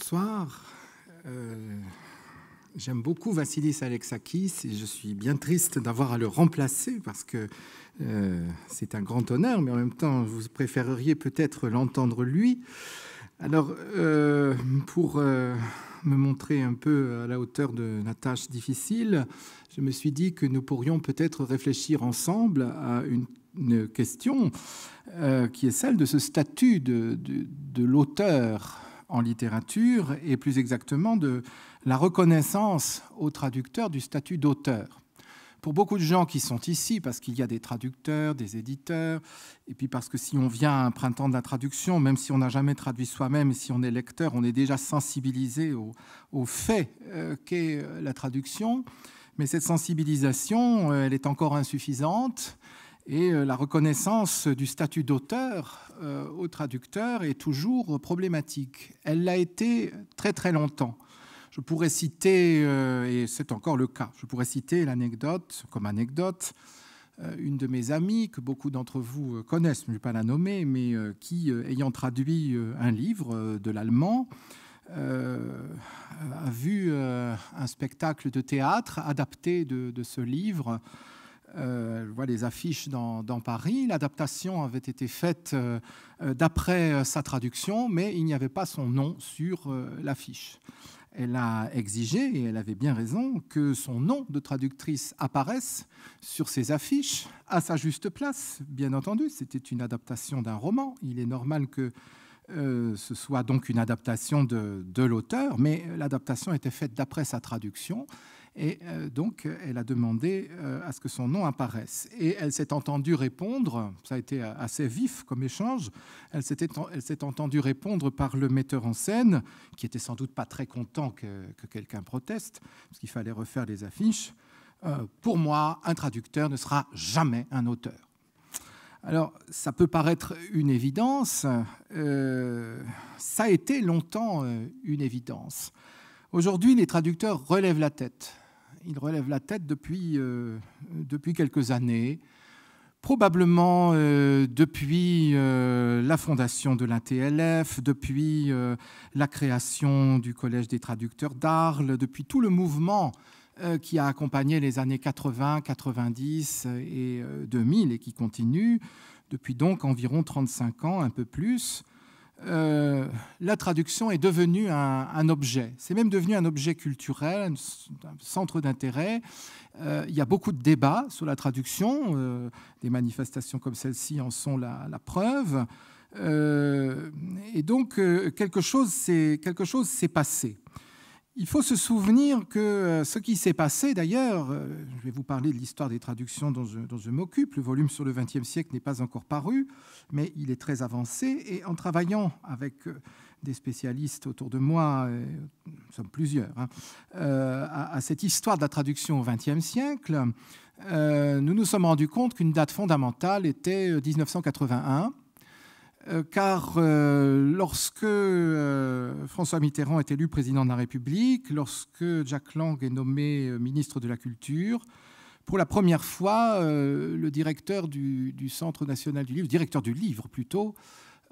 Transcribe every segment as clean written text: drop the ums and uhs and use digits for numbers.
Bonsoir. J'aime beaucoup Vassilis Alexakis et je suis bien triste d'avoir à le remplacer parce que c'est un grand honneur, mais en même temps, vous préféreriez peut-être l'entendre lui. Alors, pour me montrer un peu à la hauteur de la tâche difficile, je me suis dit que nous pourrions peut-être réfléchir ensemble à une question qui est celle de ce statut de l'auteur en littérature et plus exactement de la reconnaissance aux traducteurs du statut d'auteur. Pour beaucoup de gens qui sont ici, parce qu'il y a des traducteurs, des éditeurs, et puis parce que si on vient à un printemps de la traduction, même si on n'a jamais traduit soi-même, et si on est lecteur, on est déjà sensibilisé au fait qu'est la traduction. Mais cette sensibilisation, elle est encore insuffisante. Et la reconnaissance du statut d'auteur au traducteur est toujours problématique. Elle l'a été très très longtemps. Je pourrais citer, et c'est encore le cas, je pourrais citer l'anecdote, comme anecdote, une de mes amies que beaucoup d'entre vous connaissent, je ne vais pas la nommer, mais qui, ayant traduit un livre de l'allemand, a vu un spectacle de théâtre adapté de ce livre. Je vois les affiches dans Paris. L'adaptation avait été faite d'après sa traduction, mais il n'y avait pas son nom sur l'affiche. Elle a exigé, et elle avait bien raison, que son nom de traductrice apparaisse sur ces affiches à sa juste place. Bien entendu, c'était une adaptation d'un roman. Il est normal que ce soit donc une adaptation de l'auteur, mais l'adaptation était faite d'après sa traduction. Et donc, elle a demandé à ce que son nom apparaisse. Et elle s'est entendue répondre, ça a été assez vif comme échange, elle s'est entendue répondre par le metteur en scène, qui était sans doute pas très content que quelqu'un proteste, parce qu'il fallait refaire les affiches. Pour moi, un traducteur ne sera jamais un auteur. Alors, ça peut paraître une évidence, ça a été longtemps une évidence. Aujourd'hui, les traducteurs relèvent la tête. Ils relèvent la tête depuis quelques années, probablement depuis la fondation de l'ATLF, depuis la création du Collège des traducteurs d'Arles, depuis tout le mouvement qui a accompagné les années 80, 90 et 2000 et qui continue depuis donc environ 35 ans, un peu plus. La traduction est devenue un objet. C'est même devenu un objet culturel, un centre d'intérêt. Il y a beaucoup de débats sur la traduction. Des manifestations comme celle-ci en sont la preuve. Et donc, quelque chose s'est passé. Il faut se souvenir que ce qui s'est passé, d'ailleurs, je vais vous parler de l'histoire des traductions dont je m'occupe, le volume sur le XXe siècle n'est pas encore paru, mais il est très avancé, et en travaillant avec des spécialistes autour de moi, nous sommes plusieurs, à cette histoire de la traduction au XXe siècle, nous nous sommes rendus compte qu'une date fondamentale était 1981, car lorsque François Mitterrand est élu président de la République, lorsque Jack Lang est nommé ministre de la Culture, pour la première fois, le directeur du Centre national du livre, directeur du livre plutôt,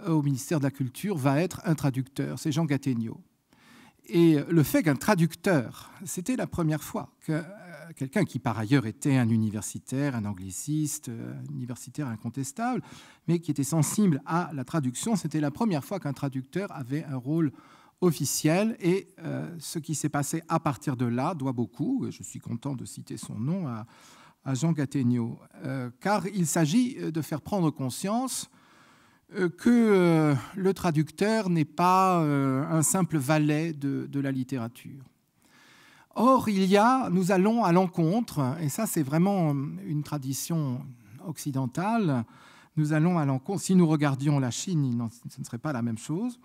au ministère de la Culture, va être un traducteur, c'est Jean Gattegno. Et le fait qu'un traducteur, c'était la première fois que quelqu'un qui par ailleurs était un universitaire, un angliciste, un universitaire incontestable, mais qui était sensible à la traduction, c'était la première fois qu'un traducteur avait un rôle officiel. Et ce qui s'est passé à partir de là doit beaucoup, et je suis content de citer son nom, à Jean Gattegno, car il s'agit de faire prendre conscience que le traducteur n'est pas un simple valet de la littérature. Or, nous allons à l'encontre, et ça c'est vraiment une tradition occidentale, nous allons à l'encontre, si nous regardions la Chine, ce ne serait pas la même chose,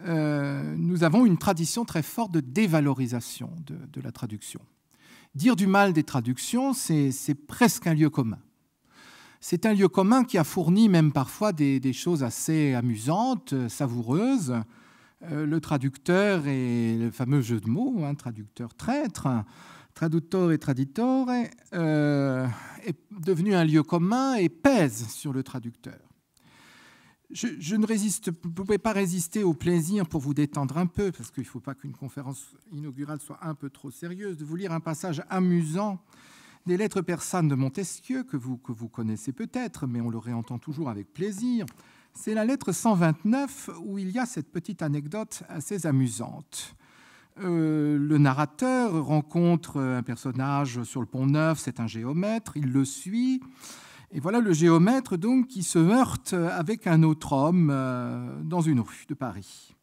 nous avons une tradition très forte de dévalorisation de la traduction. Dire du mal des traductions, c'est presque un lieu commun. C'est un lieu commun qui a fourni même parfois des choses assez amusantes, savoureuses. Le traducteur et le fameux jeu de mots, traducteur traître, traduttore et traditore, est devenu un lieu commun et pèse sur le traducteur. Je ne pouvais pas résister au plaisir, pour vous détendre un peu, parce qu'il ne faut pas qu'une conférence inaugurale soit un peu trop sérieuse, de vous lire un passage amusant des lettres persanes de Montesquieu, que vous connaissez peut-être, mais on le réentend toujours avec plaisir. C'est la lettre 129, où il y a cette petite anecdote assez amusante. Le narrateur rencontre un personnage sur le pont Neuf, c'est un géomètre, il le suit. Et voilà le géomètre donc qui se heurte avec un autre homme dans une rue de Paris.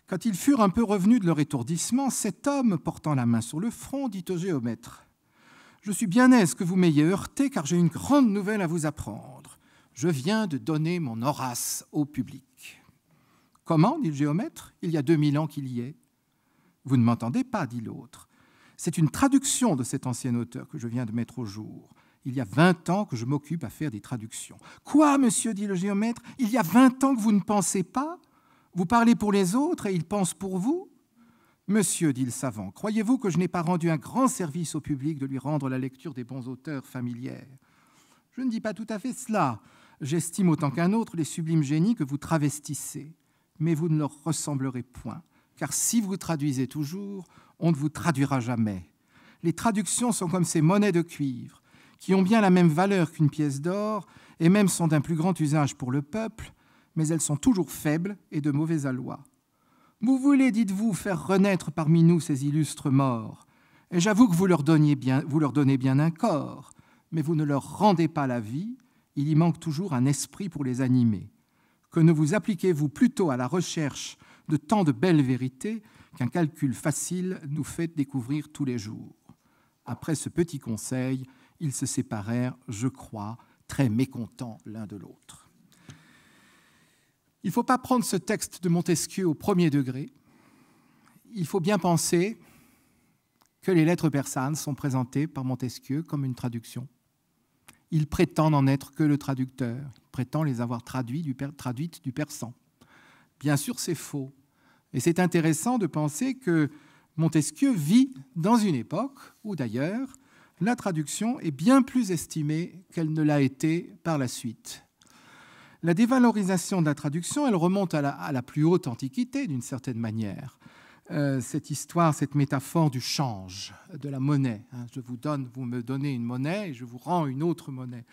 Quand ils furent un peu revenus de leur étourdissement, cet homme, portant la main sur le front, dit au géomètre : « Je suis bien aise que vous m'ayez heurté, car j'ai une grande nouvelle à vous apprendre. Je viens de donner mon Horace au public. » « Comment ?» dit le géomètre. « Il y a 2000 ans qu'il y est. » « Vous ne m'entendez pas, dit l'autre. C'est une traduction de cet ancien auteur que je viens de mettre au jour. Il y a 20 ans que je m'occupe à faire des traductions. « Quoi, monsieur ?» dit le géomètre. « Il y a 20 ans que vous ne pensez pas? Vous parlez pour les autres et ils pensent pour vous ?»« Monsieur, dit le savant, croyez-vous que je n'ai pas rendu un grand service au public de lui rendre la lecture des bons auteurs familières? Je ne dis pas tout à fait cela. J'estime autant qu'un autre les sublimes génies que vous travestissez. Mais vous ne leur ressemblerez point. Car si vous traduisez toujours, on ne vous traduira jamais. Les traductions sont comme ces monnaies de cuivre, qui ont bien la même valeur qu'une pièce d'or, et même sont d'un plus grand usage pour le peuple, mais elles sont toujours faibles et de mauvais aloi. Vous voulez, dites-vous, faire renaître parmi nous ces illustres morts, et j'avoue que vous leur donnez bien un corps, mais vous ne leur rendez pas la vie, il y manque toujours un esprit pour les animer. Que ne vous appliquez-vous plutôt à la recherche de tant de belles vérités qu'un calcul facile nous fait découvrir tous les jours. » Après ce petit conseil, ils se séparèrent, je crois, très mécontents l'un de l'autre. Il ne faut pas prendre ce texte de Montesquieu au premier degré. Il faut bien penser que les lettres persanes sont présentées par Montesquieu comme une traduction. Il prétend n'en être que le traducteur. Il prétend les avoir traduites du persan. Bien sûr, c'est faux. Et c'est intéressant de penser que Montesquieu vit dans une époque où, d'ailleurs, la traduction est bien plus estimée qu'elle ne l'a été par la suite. La dévalorisation de la traduction, elle remonte à la plus haute Antiquité, d'une certaine manière. Cette histoire, cette métaphore du change, de la monnaie. Vous me donnez une monnaie et je vous rends une autre monnaie.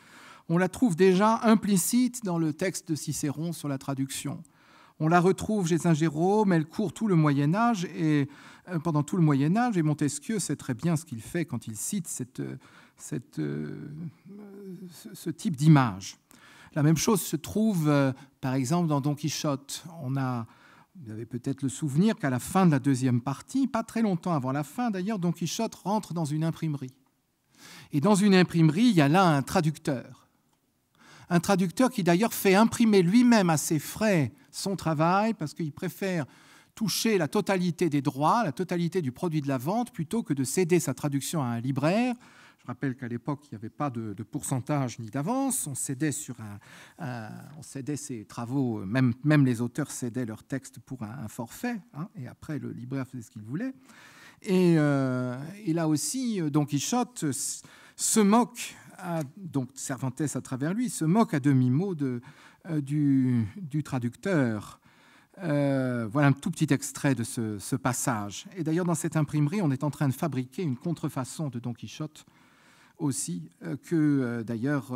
On la trouve déjà implicite dans le texte de Cicéron sur la traduction. On la retrouve chez Saint Jérôme, elle court tout le Moyen-Âge et pendant tout le Moyen-Âge, et Montesquieu sait très bien ce qu'il fait quand il cite ce type d'image. La même chose se trouve, par exemple, dans Don Quichotte. Vous avez peut-être le souvenir qu'à la fin de la deuxième partie, pas très longtemps avant la fin d'ailleurs, Don Quichotte rentre dans une imprimerie. Et dans une imprimerie, il y a là un traducteur. Un traducteur qui d'ailleurs fait imprimer lui-même à ses frais son travail parce qu'il préfère toucher la totalité des droits, la totalité du produit de la vente, plutôt que de céder sa traduction à un libraire. Je rappelle qu'à l'époque, il n'y avait pas de pourcentage ni d'avance. On cédait ses travaux, même les auteurs cédaient leurs textes pour un forfait, et après le libraire faisait ce qu'il voulait. Et là aussi, Don Quichotte se moque, donc Cervantes à travers lui, se moque à demi-mot du traducteur. Voilà un tout petit extrait de ce passage. Et d'ailleurs, dans cette imprimerie, on est en train de fabriquer une contrefaçon de Don Quichotte aussi, que d'ailleurs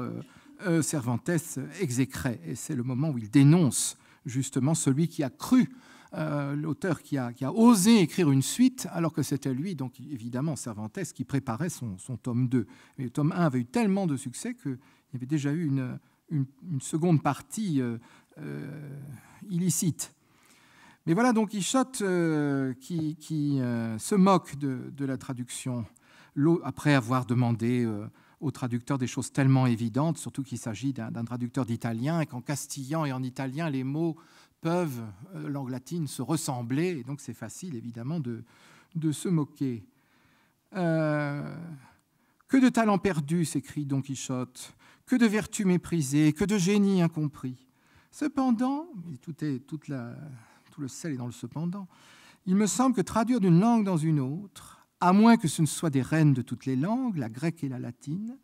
Cervantes exécrait. Et c'est le moment où il dénonce justement celui qui a cru, l'auteur qui a osé écrire une suite, alors que c'était lui, donc évidemment Cervantes, qui préparait son tome 2. Et le tome 1 avait eu tellement de succès qu'il y avait déjà eu une seconde partie illicite. Mais voilà Don Quichotte qui se moque de la traduction, après avoir demandé au traducteur des choses tellement évidentes, surtout qu'il s'agit d'un traducteur d'italien, et qu'en castillan et en italien, les mots peuvent, langue latine, se ressembler, et donc c'est facile, évidemment, de se moquer. Que de talents perdus, s'écrie Don Quichotte, que de vertus méprisées, que de génie incompris. Cependant, et tout le sel est dans le cependant, il me semble que traduire d'une langue dans une autre, à moins que ce ne soit des reines de toutes les langues, la grecque et la latine,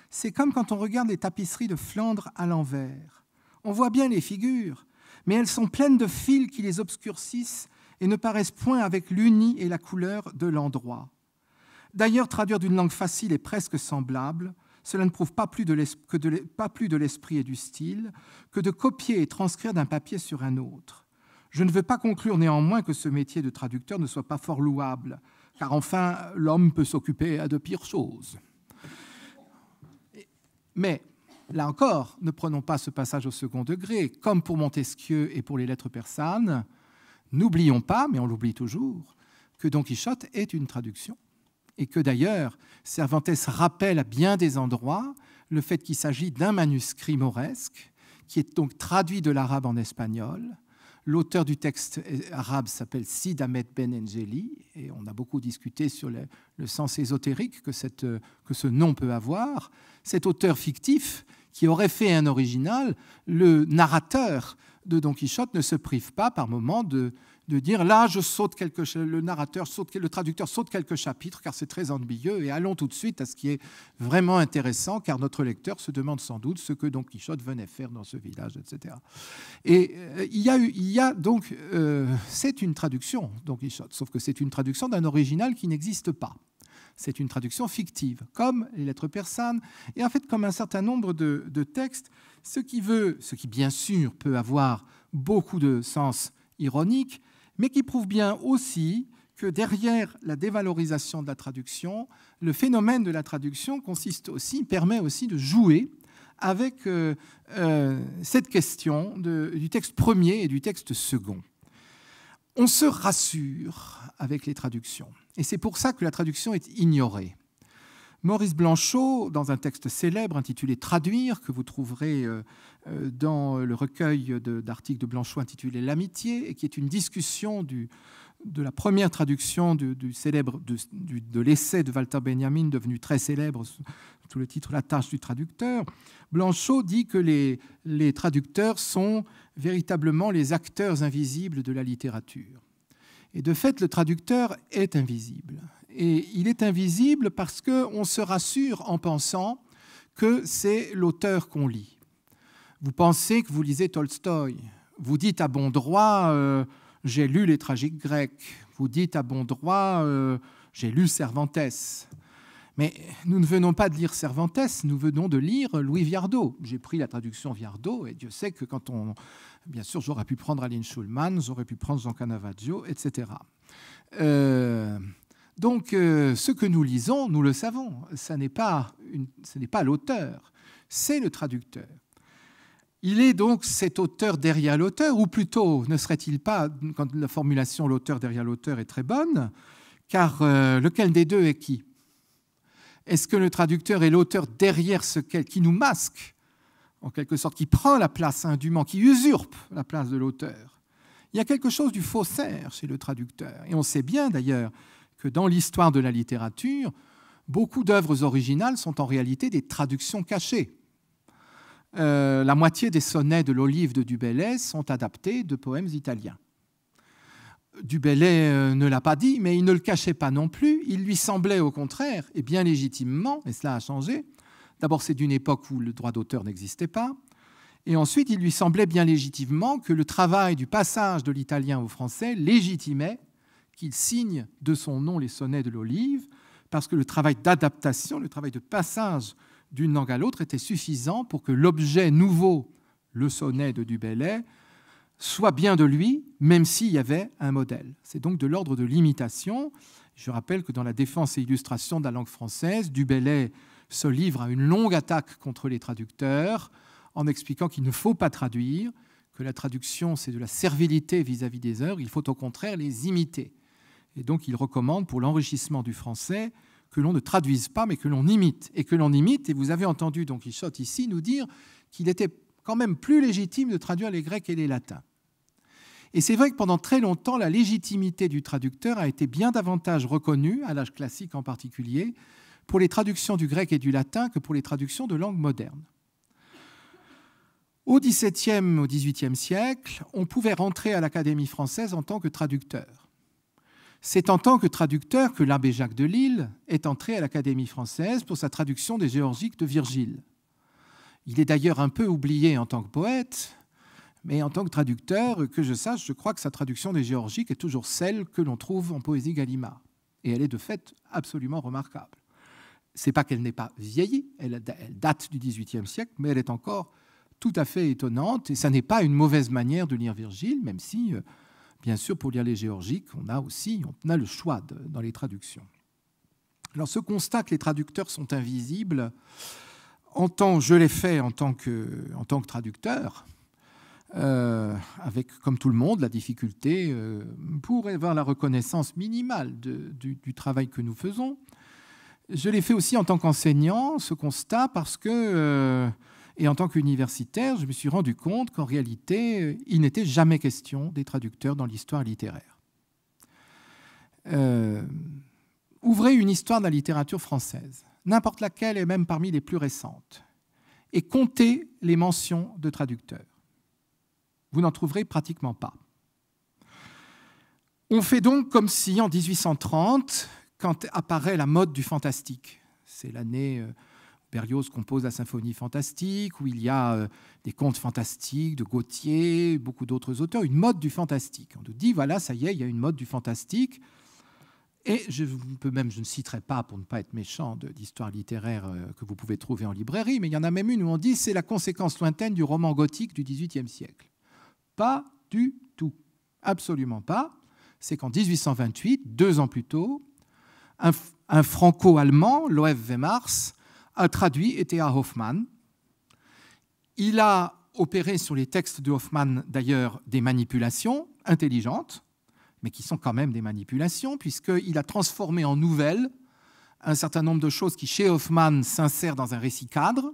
c'est comme quand on regarde les tapisseries de Flandre à l'envers. On voit bien les figures, mais elles sont pleines de fils qui les obscurcissent et ne paraissent point avec l'uni et la couleur de l'endroit. D'ailleurs, traduire d'une langue facile et presque semblable, cela ne prouve pas plus de l'esprit et du style que de copier et transcrire d'un papier sur un autre. Je ne veux pas conclure néanmoins que ce métier de traducteur ne soit pas fort louable, car enfin, l'homme peut s'occuper à de pires choses. Mais, là encore, ne prenons pas ce passage au second degré. Comme pour Montesquieu et pour les lettres persanes, n'oublions pas, mais on l'oublie toujours, que Don Quichotte est une traduction. Et que d'ailleurs, Cervantes rappelle à bien des endroits le fait qu'il s'agit d'un manuscrit mauresque, qui est donc traduit de l'arabe en espagnol. L'auteur du texte arabe s'appelle Cid Ahmed Ben Engeli, et on a beaucoup discuté sur le sens ésotérique que ce nom peut avoir. Cet auteur fictif, qui aurait fait un original, le narrateur de Don Quichotte ne se prive pas par moment de dire là, le traducteur saute quelques chapitres car c'est très ennuyeux et allons tout de suite à ce qui est vraiment intéressant car notre lecteur se demande sans doute ce que Don Quichotte venait faire dans ce village, etc. Et c'est une traduction, Don Quichotte, sauf que c'est une traduction d'un original qui n'existe pas. C'est une traduction fictive, comme les lettres persanes, et en fait comme un certain nombre de textes, ce qui bien sûr peut avoir beaucoup de sens ironique, mais qui prouve bien aussi que derrière la dévalorisation de la traduction, le phénomène de la traduction permet aussi de jouer avec cette question du texte premier et du texte second. On se rassure avec les traductions, et c'est pour ça que la traduction est ignorée. Maurice Blanchot, dans un texte célèbre intitulé « Traduire », que vous trouverez dans le recueil d'articles de Blanchot intitulé « L'amitié », et qui est une discussion de la première traduction de l'essai de Walter Benjamin, devenu très célèbre sous le titre « La tâche du traducteur », Blanchot dit que les traducteurs sont véritablement les acteurs invisibles de la littérature. Et de fait, le traducteur est invisible. Et il est invisible parce qu'on se rassure en pensant que c'est l'auteur qu'on lit. Vous pensez que vous lisez Tolstoï. Vous dites à bon droit « j'ai lu les tragiques grecs ». Vous dites à bon droit « j'ai lu Cervantes ». Mais nous ne venons pas de lire Cervantes, nous venons de lire Louis Viardot. J'ai pris la traduction Viardot, et Dieu sait que bien sûr, j'aurais pu prendre Aline Schulman, j'aurais pu prendre Jean Canavaggio, etc. Donc, ce que nous lisons, nous le savons. Ce n'est pas l'auteur, c'est le traducteur. Il est donc cet auteur derrière l'auteur, ou plutôt, ne serait-il pas, quand la formulation « l'auteur derrière l'auteur » est très bonne, car lequel des deux est qui ? Est-ce que le traducteur est l'auteur derrière qui nous masque, en quelque sorte, qui prend la place indûment, qui usurpe la place de l'auteur ? Il y a quelque chose du faussaire chez le traducteur. Et on sait bien d'ailleurs que dans l'histoire de la littérature, beaucoup d'œuvres originales sont en réalité des traductions cachées. La moitié des sonnets de l'Olive de Du Bellay sont adaptés de poèmes italiens. Du Bellay ne l'a pas dit, mais il ne le cachait pas non plus. Il lui semblait au contraire, et bien légitimement, et cela a changé. D'abord, c'est d'une époque où le droit d'auteur n'existait pas. Et ensuite, il lui semblait bien légitimement que le travail du passage de l'italien au français légitimait qu'il signe de son nom les sonnets de l'Olive, parce que le travail d'adaptation, le travail de passage d'une langue à l'autre était suffisant pour que l'objet nouveau, le sonnet de Du Bellay, soit bien de lui, même s'il y avait un modèle. C'est donc de l'ordre de l'imitation. Je rappelle que dans la défense et illustration de la langue française, Du Bellay se livre à une longue attaque contre les traducteurs en expliquant qu'il ne faut pas traduire, que la traduction, c'est de la servilité vis-à-vis des œuvres, il faut au contraire les imiter. Et donc il recommande pour l'enrichissement du français que l'on ne traduise pas, mais que l'on imite. Et que l'on imite, et vous avez entendu Don Quichotte ici nous dire qu'il était quand même plus légitime de traduire les Grecs et les Latins. Et c'est vrai que pendant très longtemps, la légitimité du traducteur a été bien davantage reconnue, à l'âge classique en particulier, pour les traductions du grec et du latin que pour les traductions de langues modernes. Au XVIIe, au XVIIIe siècle, on pouvait rentrer à l'Académie française en tant que traducteur. C'est en tant que traducteur que l'abbé Jacques Delille est entré à l'Académie française pour sa traduction des Géorgiques de Virgile. Il est d'ailleurs un peu oublié en tant que poète, mais en tant que traducteur, que je sache, je crois que sa traduction des Géorgiques est toujours celle que l'on trouve en poésie Gallimard. Et elle est de fait absolument remarquable. Ce n'est pas qu'elle n'ait pas vieilli, elle date du XVIIIe siècle, mais elle est encore tout à fait étonnante. Et ça n'est pas une mauvaise manière de lire Virgile, même si, bien sûr, pour lire les Géorgiques, on a le choix dans les traductions. Alors ce constat que les traducteurs sont invisibles, je l'ai fait en tant que traducteur, avec, comme tout le monde, la difficulté pour avoir la reconnaissance minimale du travail que nous faisons. Je l'ai fait aussi en tant qu'enseignant, ce constat, parce que, et en tant qu'universitaire, je me suis rendu compte qu'en réalité, il n'était jamais question des traducteurs dans l'histoire littéraire. Ouvrez une histoire de la littérature française, n'importe laquelle et même parmi les plus récentes, et comptez les mentions de traducteurs. Vous n'en trouverez pratiquement pas. On fait donc comme si, en 1830, quand apparaît la mode du fantastique, c'est l'année où Berlioz compose la symphonie fantastique, où il y a des contes fantastiques de Gautier, beaucoup d'autres auteurs, une mode du fantastique. On nous dit, voilà, ça y est, il y a une mode du fantastique. Et je ne citerai pas, pour ne pas être méchant, d'histoire littéraire que vous pouvez trouver en librairie, mais il y en a même une où on dit c'est la conséquence lointaine du roman gothique du XVIIIe siècle. Pas du tout, absolument pas. C'est qu'en 1828, 2 ans plus tôt, un franco-allemand, Loew Wemars, a traduit E.T.A. Hoffmann. Il a opéré sur les textes de Hoffmann, d'ailleurs, des manipulations intelligentes, mais qui sont quand même des manipulations, puisqu'il a transformé en nouvelles un certain nombre de choses qui, chez Hoffmann, s'insèrent dans un récit cadre.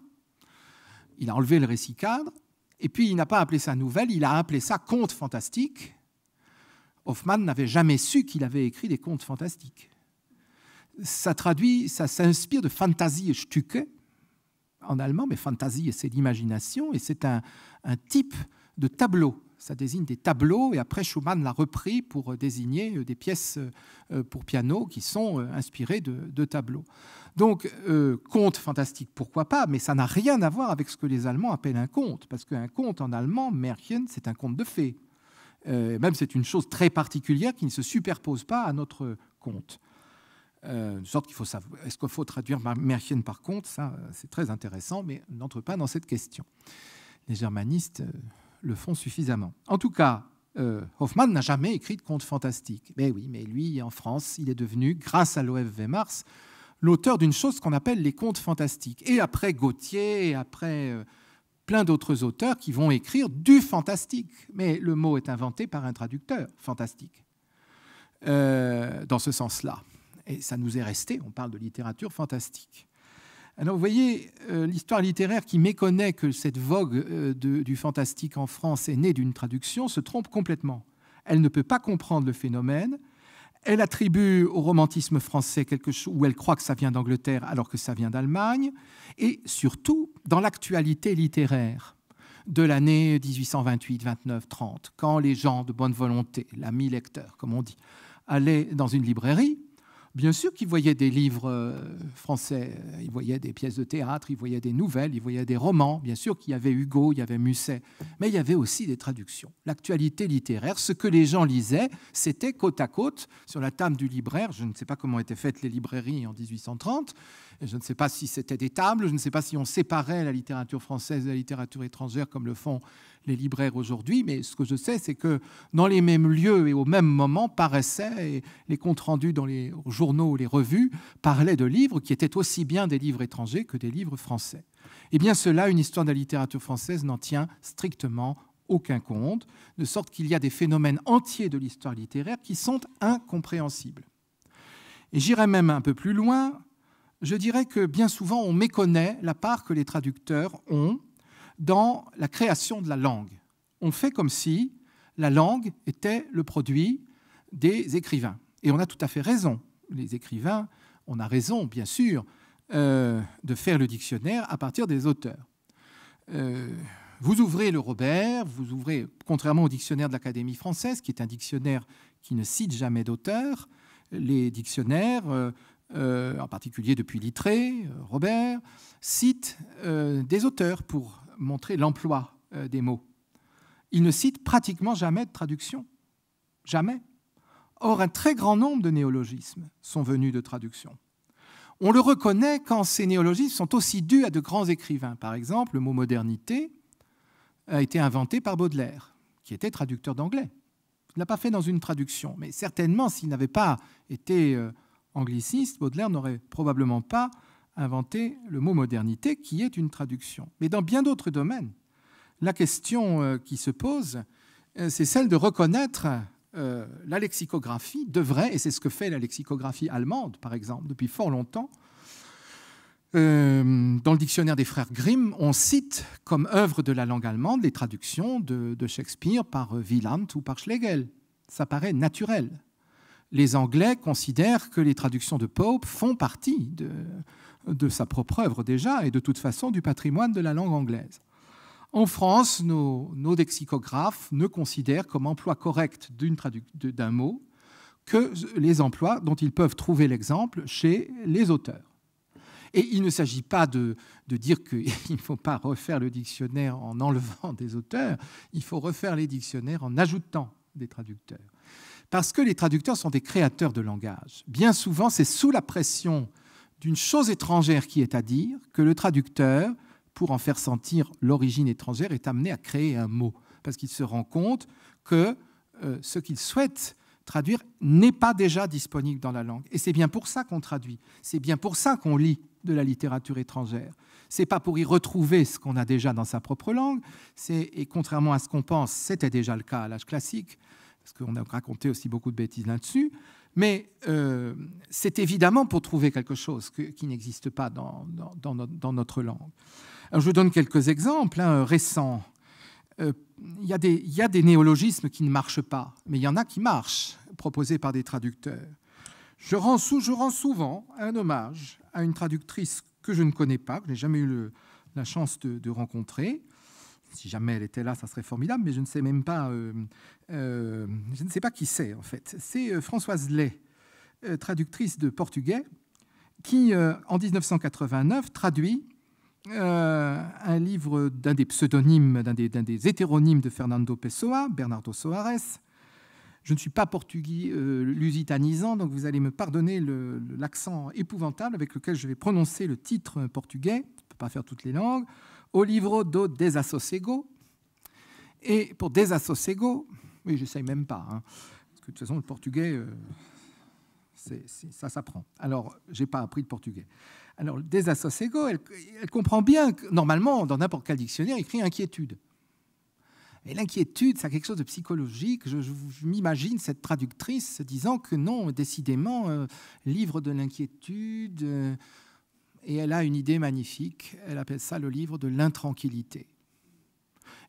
Il a enlevé le récit cadre, et puis il n'a pas appelé ça nouvelle, il a appelé ça conte fantastique. Hoffmann n'avait jamais su qu'il avait écrit des contes fantastiques. Ça s'inspire de Fantasiestücke en allemand, mais Fantasie, c'est l'imagination, et c'est un type de tableau. Ça désigne des tableaux, et après Schumann l'a repris pour désigner des pièces pour piano qui sont inspirées de tableaux. Donc, conte fantastique, pourquoi pas, mais ça n'a rien à voir avec ce que les Allemands appellent un conte, parce qu'un conte en allemand, Märchen, c'est un conte de fées. Même c'est une chose très particulière qui ne se superpose pas à notre conte. De sorte qu'il faut savoir, est-ce qu'il faut traduire Märchen par conte? Ça, c'est très intéressant, mais on n'entre pas dans cette question. Les germanistes le font suffisamment. En tout cas, Hoffmann n'a jamais écrit de contes fantastiques. Mais oui, mais lui, en France, il est devenu, grâce à Loew Wemars, l'auteur d'une chose qu'on appelle les contes fantastiques. Et après Gautier, et après plein d'autres auteurs qui vont écrire du fantastique. Mais le mot est inventé par un traducteur, fantastique, dans ce sens-là. Et ça nous est resté, on parle de littérature fantastique. Alors vous voyez, l'histoire littéraire qui méconnaît que cette vogue du fantastique en France est née d'une traduction se trompe complètement. Elle ne peut pas comprendre le phénomène. Elle attribue au romantisme français quelque chose où elle croit que ça vient d'Angleterre alors que ça vient d'Allemagne. Et surtout, dans l'actualité littéraire de l'année 1828, 29, 30, quand les gens de bonne volonté, l'ami lecteur, comme on dit, allaient dans une librairie, bien sûr qu'ils voyaient des livres français, ils voyaient des pièces de théâtre, ils voyaient des nouvelles, ils voyaient des romans. Bien sûr qu'il y avait Hugo, il y avait Musset, mais il y avait aussi des traductions. L'actualité littéraire, ce que les gens lisaient, c'était côte à côte sur la table du libraire. Je ne sais pas comment étaient faites les librairies en 1830. Je ne sais pas si c'était des tables, je ne sais pas si on séparait la littérature française de la littérature étrangère comme le font les libraires aujourd'hui, mais ce que je sais, c'est que dans les mêmes lieux et au même moment paraissaient, et les comptes rendus dans les journaux ou les revues parlaient de livres qui étaient aussi bien des livres étrangers que des livres français. Eh bien cela, une histoire de la littérature française n'en tient strictement aucun compte, de sorte qu'il y a des phénomènes entiers de l'histoire littéraire qui sont incompréhensibles. Et j'irai même un peu plus loin, je dirais que bien souvent on méconnaît la part que les traducteurs ont dans la création de la langue. On fait comme si la langue était le produit des écrivains. Et on a tout à fait raison. Les écrivains, on a raison, bien sûr, de faire le dictionnaire à partir des auteurs. Vous ouvrez le Robert, vous ouvrez, contrairement au dictionnaire de l'Académie française, qui est un dictionnaire qui ne cite jamais d'auteur, les dictionnaires en particulier depuis Littré, Robert, cite des auteurs pour montrer l'emploi des mots. Il ne cite pratiquement jamais de traduction. Jamais. Or, un très grand nombre de néologismes sont venus de traduction. On le reconnaît quand ces néologismes sont aussi dus à de grands écrivains. Par exemple, le mot « modernité » a été inventé par Baudelaire, qui était traducteur d'anglais. Il ne l'a pas fait dans une traduction, mais certainement, s'il n'avait pas été angliciste, Baudelaire n'aurait probablement pas inventé le mot « modernité », qui est une traduction. Mais dans bien d'autres domaines, la question qui se pose, c'est celle de reconnaître la lexicographie devrait, et c'est ce que fait la lexicographie allemande, par exemple, depuis fort longtemps. Dans le dictionnaire des frères Grimm, on cite comme œuvre de la langue allemande les traductions de Shakespeare par Wieland ou par Schlegel. Ça paraît naturel. Les Anglais considèrent que les traductions de Pope font partie de sa propre œuvre déjà, et de toute façon du patrimoine de la langue anglaise. En France, nos lexicographes ne considèrent comme emploi correct d'un mot que les emplois dont ils peuvent trouver l'exemple chez les auteurs. Et il ne s'agit pas de dire qu'il ne faut pas refaire le dictionnaire en enlevant des auteurs, il faut refaire les dictionnaires en ajoutant des traducteurs. Parce que les traducteurs sont des créateurs de langage. Bien souvent, c'est sous la pression d'une chose étrangère qui est à dire que le traducteur, pour en faire sentir l'origine étrangère, est amené à créer un mot, parce qu'il se rend compte que ce qu'il souhaite traduire n'est pas déjà disponible dans la langue. Et c'est bien pour ça qu'on traduit, c'est bien pour ça qu'on lit de la littérature étrangère. Ce n'est pas pour y retrouver ce qu'on a déjà dans sa propre langue, et contrairement à ce qu'on pense, c'était déjà le cas à l'âge classique, parce qu'on a raconté aussi beaucoup de bêtises là-dessus, mais c'est évidemment pour trouver quelque chose qui n'existe pas dans notre langue. Alors, je vous donne quelques exemples récents. Il y a des néologismes qui ne marchent pas, mais il y en a qui marchent, proposés par des traducteurs. Je rends souvent un hommage à une traductrice que je ne connais pas, que je n'ai jamais eu la chance de rencontrer. Si jamais elle était là, ça serait formidable, mais je ne sais même pas, je ne sais pas qui c'est en fait. C'est Françoise Lay, traductrice de portugais, qui en 1989 traduit un livre d'un des pseudonymes, d'un des hétéronymes de Fernando Pessoa, Bernardo Soares. Je ne suis pas portugais lusitanisant, donc vous allez me pardonner l'accent épouvantable avec lequel je vais prononcer le titre portugais. Je ne peux pas faire toutes les langues. O livro do desassossego. Et pour desassossego, oui, j'essaye même pas, hein, parce que de toute façon, le portugais, ça s'apprend. Alors, je n'ai pas appris le portugais. Alors, le desassossego, elle comprend bien que, normalement, dans n'importe quel dictionnaire, il écrit inquiétude. Et l'inquiétude, c'est quelque chose de psychologique. Je m'imagine cette traductrice disant que non, décidément, livre de l'inquiétude. Et elle a une idée magnifique. Elle appelle ça le livre de l'intranquillité.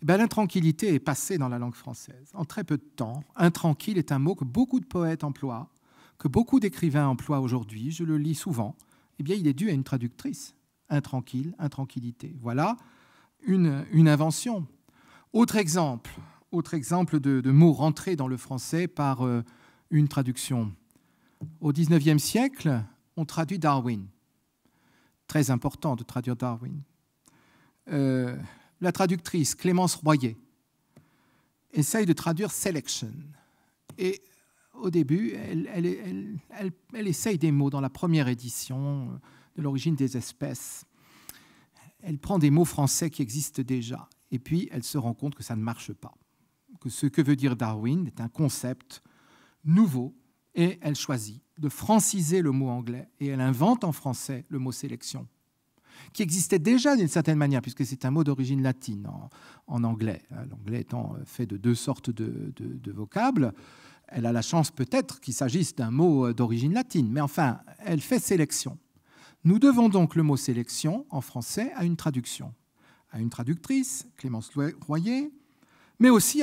L'intranquillité est passée dans la langue française. En très peu de temps, intranquille est un mot que beaucoup de poètes emploient, que beaucoup d'écrivains emploient aujourd'hui. Je le lis souvent. Eh bien, il est dû à une traductrice. Intranquille, intranquillité. Voilà une invention. Autre exemple de mots rentrés dans le français par une traduction. Au XIXe siècle, on traduit Darwin. Très important de traduire Darwin. La traductrice Clémence Royer essaye de traduire selection. Et au début, elle essaye des mots dans la première édition de l'origine des espèces. Elle prend des mots français qui existent déjà. Et puis, elle se rend compte que ça ne marche pas. Que ce que veut dire Darwin est un concept nouveau. Et elle choisit de franciser le mot anglais. Et elle invente en français le mot sélection, qui existait déjà d'une certaine manière, puisque c'est un mot d'origine latine en anglais. L'anglais étant fait de deux sortes de vocables, elle a la chance peut-être qu'il s'agisse d'un mot d'origine latine. Mais enfin, elle fait sélection. Nous devons donc le mot sélection en français à une traduction, à une traductrice, Clémence Royer, mais aussi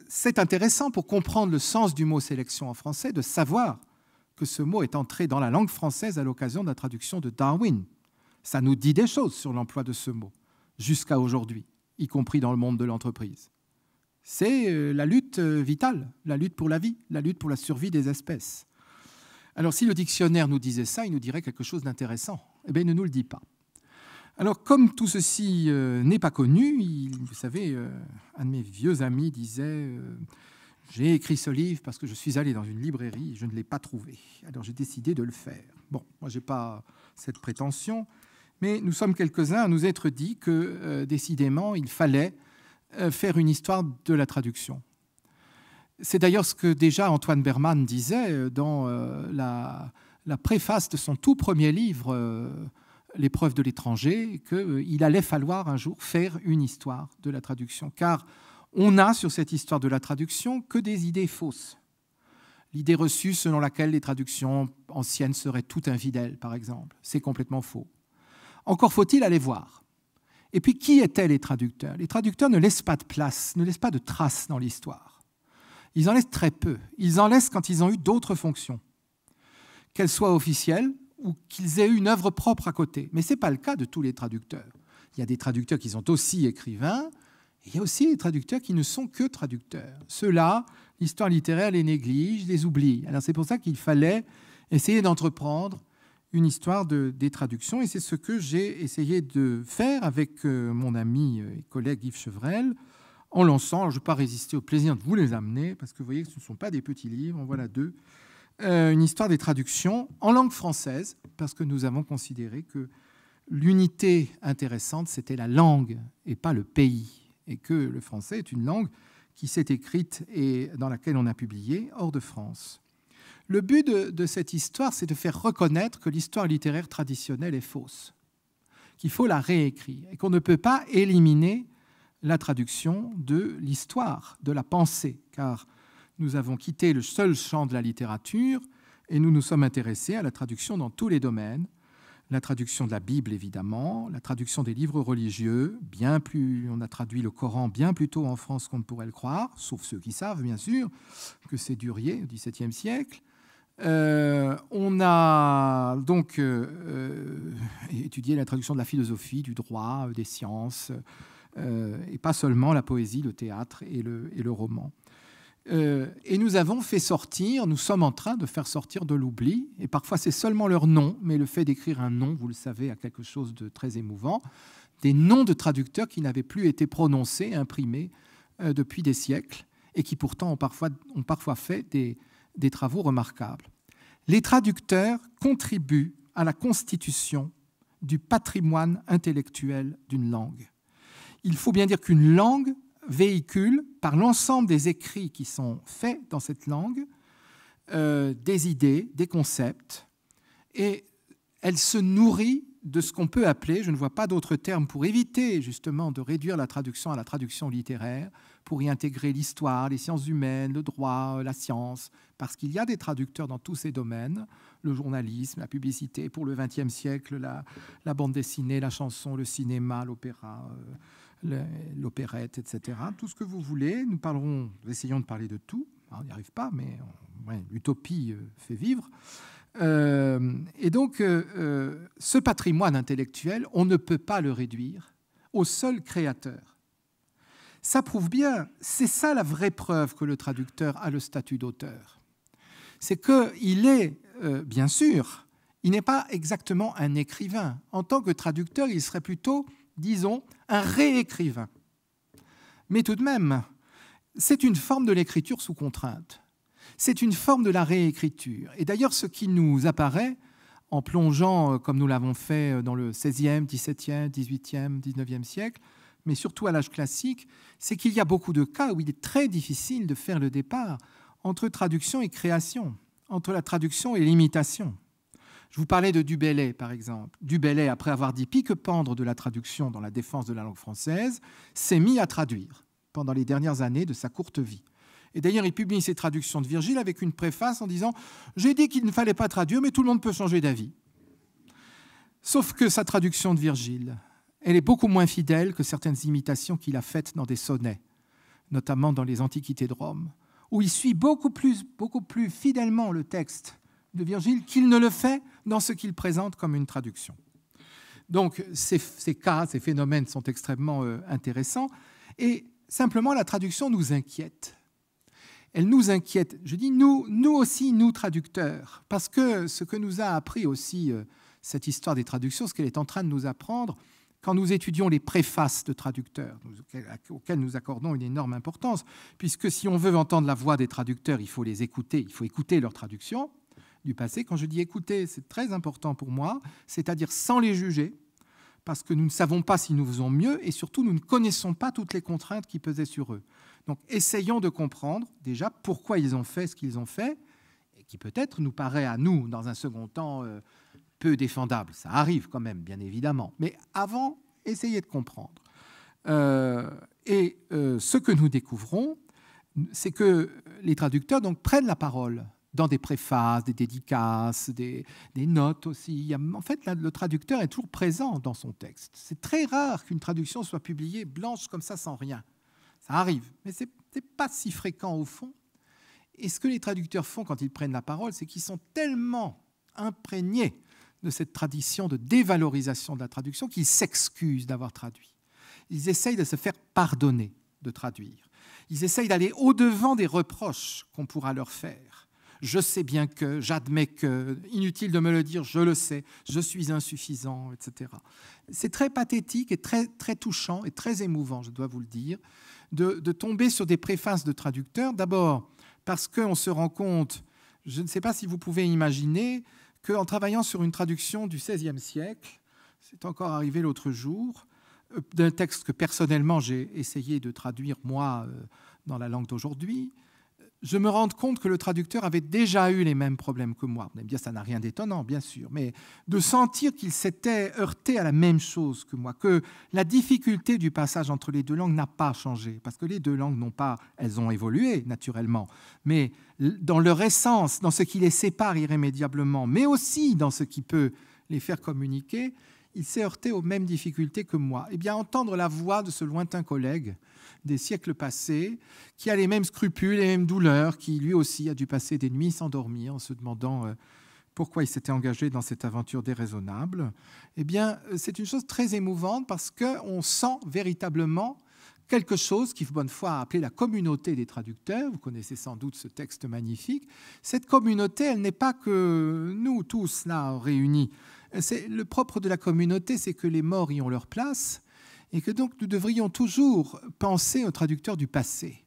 c'est intéressant pour comprendre le sens du mot sélection en français, de savoir que ce mot est entré dans la langue française à l'occasion de la traduction de Darwin. Ça nous dit des choses sur l'emploi de ce mot, jusqu'à aujourd'hui, y compris dans le monde de l'entreprise. C'est la lutte vitale, la lutte pour la vie, la lutte pour la survie des espèces. Alors si le dictionnaire nous disait ça, il nous dirait quelque chose d'intéressant. Eh bien, il ne nous le dit pas. Alors comme tout ceci n'est pas connu, vous savez, un de mes vieux amis disait j'ai écrit ce livre parce que je suis allé dans une librairie et je ne l'ai pas trouvé. Alors j'ai décidé de le faire. Bon, moi je n'ai pas cette prétention, mais nous sommes quelques-uns à nous être dit que décidément il fallait faire une histoire de la traduction. C'est d'ailleurs ce que déjà Antoine Berman disait dans la préface de son tout premier livre, L'épreuve de l'étranger, qu'il allait falloir un jour faire une histoire de la traduction, car on n'a sur cette histoire de la traduction que des idées fausses. L'idée reçue selon laquelle les traductions anciennes seraient toutes infidèles, par exemple, c'est complètement faux. Encore faut-il aller voir. Et puis, qui étaient les traducteurs? Les traducteurs ne laissent pas de place, ne laissent pas de traces dans l'histoire. Ils en laissent très peu. Ils en laissent quand ils ont eu d'autres fonctions, qu'elles soient officielles ou qu'ils aient eu une œuvre propre à côté. Mais ce n'est pas le cas de tous les traducteurs. Il y a des traducteurs qui sont aussi écrivains, et il y a aussi des traducteurs qui ne sont que traducteurs. Ceux-là, l'histoire littéraire les néglige, les oublie. Alors c'est pour ça qu'il fallait essayer d'entreprendre une histoire des traductions, et c'est ce que j'ai essayé de faire avec mon ami et collègue Yves Chevrel, en lançant, alors je ne vais pas résister au plaisir de vous les amener, parce que vous voyez que ce ne sont pas des petits livres, en voilà deux, une histoire des traductions en langue française, parce que nous avons considéré que l'unité intéressante, c'était la langue et pas le pays, et que le français est une langue qui s'est écrite et dans laquelle on a publié hors de France. Le but de cette histoire, c'est de faire reconnaître que l'histoire littéraire traditionnelle est fausse, qu'il faut la réécrire, et qu'on ne peut pas éliminer la traduction de l'histoire, de la pensée, car nous avons quitté le seul champ de la littérature et nous nous sommes intéressés à la traduction dans tous les domaines. La traduction de la Bible, évidemment, la traduction des livres religieux, on a traduit le Coran bien plus tôt en France qu'on ne pourrait le croire, sauf ceux qui savent, bien sûr, que c'est Durier au XVIIe siècle. On a donc étudié la traduction de la philosophie, du droit, des sciences, et pas seulement la poésie, le théâtre et le roman. Et nous sommes en train de faire sortir de l'oubli, et parfois c'est seulement leur nom, mais le fait d'écrire un nom, vous le savez, a quelque chose de très émouvant, des noms de traducteurs qui n'avaient plus été prononcés, imprimés depuis des siècles, et qui pourtant ont parfois fait des travaux remarquables. Les traducteurs contribuent à la constitution du patrimoine intellectuel d'une langue. Il faut bien dire qu'une langue véhicule, par l'ensemble des écrits qui sont faits dans cette langue, des idées, des concepts, et elle se nourrit de ce qu'on peut appeler, je ne vois pas d'autre terme pour éviter justement de réduire la traduction à la traduction littéraire, pour y intégrer l'histoire, les sciences humaines, le droit, la science, parce qu'il y a des traducteurs dans tous ces domaines, le journalisme, la publicité, pour le XXe siècle, la bande dessinée, la chanson, le cinéma, l'opéra, l'opérette, etc. Tout ce que vous voulez, nous essayons de parler de tout. On n'y arrive pas, mais l'utopie fait vivre. Et donc, ce patrimoine intellectuel, on ne peut pas le réduire au seul créateur. Ça prouve bien, c'est ça la vraie preuve que le traducteur a le statut d'auteur. C'est qu'il est, bien sûr, il n'est pas exactement un écrivain. En tant que traducteur, il serait plutôt, disons, un réécrivain. Mais tout de même, c'est une forme de l'écriture sous contrainte. C'est une forme de la réécriture. Et d'ailleurs, ce qui nous apparaît en plongeant, comme nous l'avons fait dans le XVIe, XVIIe, XVIIIe, XIXe siècle, mais surtout à l'âge classique, c'est qu'il y a beaucoup de cas où il est très difficile de faire le départ entre traduction et création, entre la traduction et l'imitation. Je vous parlais de Du Bellay, par exemple. Du Bellay, après avoir dit pique-pendre de la traduction dans la défense de la langue française, s'est mis à traduire pendant les dernières années de sa courte vie. Et d'ailleurs, il publie ses traductions de Virgile avec une préface en disant « J'ai dit qu'il ne fallait pas traduire, mais tout le monde peut changer d'avis. » Sauf que sa traduction de Virgile, elle est beaucoup moins fidèle que certaines imitations qu'il a faites dans des sonnets, notamment dans les Antiquités de Rome, où il suit beaucoup plus fidèlement le texte de Virgile qu'il ne le fait dans ce qu'il présente comme une traduction. Donc ces phénomènes sont extrêmement intéressants, et simplement la traduction nous inquiète. elle nous inquiète. Je dis nous aussi, nous traducteurs, parce que ce que nous a appris aussi cette histoire des traductions, ce qu'elle est en train de nous apprendre, quand nous étudions les préfaces de traducteurs, auxquels nous accordons une énorme importance, puisque si on veut entendre la voix des traducteurs, il faut les écouter, il faut écouter leurs traductions du passé. Quand je dis écouter, c'est très important pour moi, c'est-à-dire sans les juger, parce que nous ne savons pas si nous faisons mieux, et surtout, nous ne connaissons pas toutes les contraintes qui pesaient sur eux. Donc, essayons de comprendre déjà pourquoi ils ont fait ce qu'ils ont fait, et qui peut-être nous paraît à nous, dans un second temps, peu défendable. Ça arrive quand même, bien évidemment. Mais avant, essayez de comprendre. Ce que nous découvrons, c'est que les traducteurs donc, prennent la parole dans des préfaces, des dédicaces, des notes aussi. En fait, le traducteur est toujours présent dans son texte. C'est très rare qu'une traduction soit publiée blanche comme ça, sans rien. Ça arrive, mais ce n'est pas si fréquent au fond. Et ce que les traducteurs font quand ils prennent la parole, c'est qu'ils sont tellement imprégnés de cette tradition de dévalorisation de la traduction qu'ils s'excusent d'avoir traduit. Ils essayent de se faire pardonner de traduire. Ils essayent d'aller au-devant des reproches qu'on pourra leur faire. Je sais bien que, j'admets que, inutile de me le dire, je le sais, je suis insuffisant, etc. C'est très pathétique et très, très touchant et très émouvant, je dois vous le dire, de tomber sur des préfaces de traducteurs. D'abord, parce qu'on se rend compte, je ne sais pas si vous pouvez imaginer, qu'en travaillant sur une traduction du XVIe siècle, c'est encore arrivé l'autre jour, d'un texte que personnellement j'ai essayé de traduire, moi, dans la langue d'aujourd'hui, je me rends compte que le traducteur avait déjà eu les mêmes problèmes que moi. Vous allez me dire, ça n'a rien d'étonnant, bien sûr, mais de sentir qu'il s'était heurté à la même chose que moi, que la difficulté du passage entre les deux langues n'a pas changé, parce que les deux langues n'ont pas, elles ont évolué naturellement, mais dans leur essence, dans ce qui les sépare irrémédiablement, mais aussi dans ce qui peut les faire communiquer, il s'est heurté aux mêmes difficultés que moi. Eh bien, entendre la voix de ce lointain collègue des siècles passés, qui a les mêmes scrupules, les mêmes douleurs, qui lui aussi a dû passer des nuits sans dormir en se demandant pourquoi il s'était engagé dans cette aventure déraisonnable, eh bien, c'est une chose très émouvante parce qu'on sent véritablement quelque chose qu'il faut bonne foi appeler la communauté des traducteurs. Vous connaissez sans doute ce texte magnifique. Cette communauté, elle n'est pas que nous tous là réunis. Le propre de la communauté, c'est que les morts y ont leur place et que donc nous devrions toujours penser aux traducteurs du passé.